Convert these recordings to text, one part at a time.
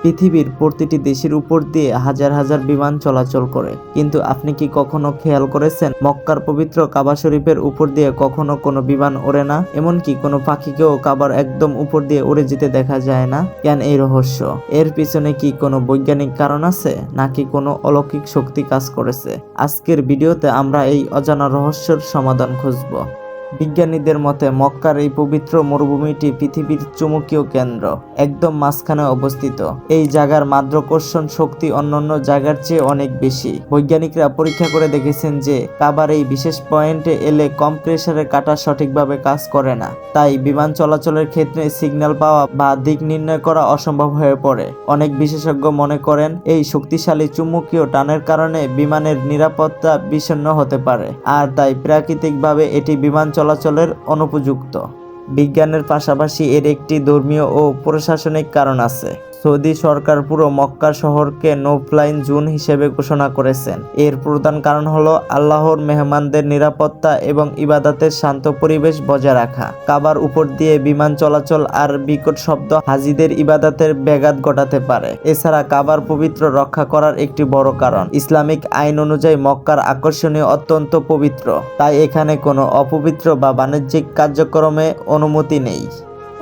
পৃথিবীর প্রতিটি দেশের উপর দিয়ে হাজার হাজার বিমান চলাচল করে, কিন্তু আপনি কি কখনো খেয়াল করেছেন মক্কার পবিত্র কাবা শরীফের উপর দিয়ে কখনো কোনো বিমান ওড়ে না? এমনকি কোনো পাখিকেও কাবার একদম উপর দিয়ে উড়ে যেতে দেখা যায় না। কেন এই রহস্য? এর পিছনে কি কোনো বৈজ্ঞানিক কারণ আছে, নাকি কোনো অলৌকিক শক্তি কাজ করেছে? আজকের ভিডিওতে আমরা এই অজানা রহস্যের সমাধান খুঁজব। বিজ্ঞানীদের মতে মক্কার এই পবিত্র মরুভূমিটি পৃথিবীর চুম্বকীয় কেন্দ্র, একদম মাঝখানে অবস্থিত। এই জায়গার মাধ্যাকর্ষণ শক্তি অন্যান্য জায়গার চেয়ে অনেক বেশি। বৈজ্ঞানিকরা পরীক্ষা করে দেখেছেন যে কাবার এই বিশেষ পয়েন্টে এলে কম প্রেসারের কাঁটা সঠিকভাবে কাজ করে না, তাই বিমান চলাচলের ক্ষেত্রে সিগন্যাল পাওয়া বা দিক নির্ণয় করা অসম্ভব হয়ে পড়ে। অনেক বিশেষজ্ঞ মনে করেন এই শক্তিশালী চুম্বকীয় টানের কারণে বিমানের নিরাপত্তা বিষণ্ণ হতে পারে, আর তাই প্রাকৃতিকভাবে এটি বিমান চলাচলের অনুপযুক্ত। বিজ্ঞানের পাশাপাশি এর একটি ধর্মীয় ও প্রশাসনিক কারণ আছে। সৌদি সরকার পুরো মক্কা শহরকে নো ফ্লাই জোন হিসেবে ঘোষণা করেছেন। এর প্রধান কারণ হলো আল্লাহর মেহমানদের নিরাপত্তা এবং ইবাদতের শান্ত পরিবেশ বজায় রাখা। কাবার উপর দিয়ে বিমান চলাচল আর বিকট শব্দ হাজিদের ইবাদতের ব্যাঘাত ঘটাতে পারে। এছাড়া কাবার পবিত্র রক্ষা করার একটি বড় কারণ, ইসলামিক আইন অনুযায়ী মক্কার আকর্ষণীয় অত্যন্ত পবিত্র, তাই এখানে কোনো অপবিত্র বা বাণিজ্যিক কার্যক্রমে অনুমতি নেই।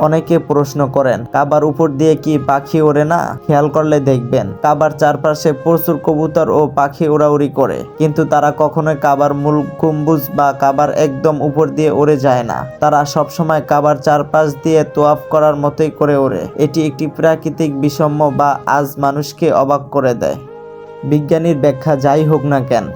অনেকে প্রশ্ন করেন কাবার উপর দিয়ে কি পাখি ওড়ে না? খেয়াল করলে দেখবেন কাবার চারপাশে প্রচুর কবুতর ও পাখি উড়াউড়ি করে, কিন্তু তারা কখনোই কাবার মূল গম্বুজ বা কাবার একদম উপর দিয়ে উড়ে যায় না। তারা সবসময় কাবার চারপাশ দিয়ে তোয়াফ করার মতোই করে ওড়ে। এটি একটি প্রাকৃতিক বিষম্য বা আজ মানুষকে অবাক করে দেয়। বিজ্ঞানীর ব্যাখ্যা যাই হোক না কেন,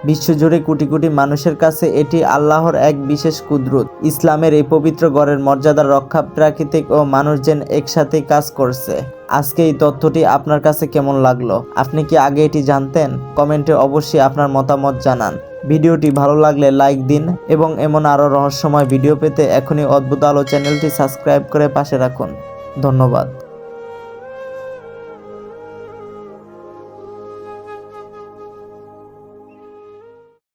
বিশ্বজুড়ে কোটি কোটি মানুষের কাছে এটি আল্লাহর এক বিশেষ কুদরত। ইসলামের এই পবিত্র ঘরের মর্যাদা রক্ষা প্রাকৃতিক ও মানুষজন একসাথে কাজ করছে। আজকে এই তথ্যটি আপনার কাছে কেমন লাগলো? আপনি কি আগে এটি জানতেন? কমেন্টে অবশ্যই আপনার মতামত জানান। ভিডিওটি ভালো লাগলে লাইক দিন এবং এমন আরও রহস্যময় ভিডিও পেতে এখনই অদ্ভুত আলো চ্যানেলটি সাবস্ক্রাইব করে পাশে রাখুন। ধন্যবাদ।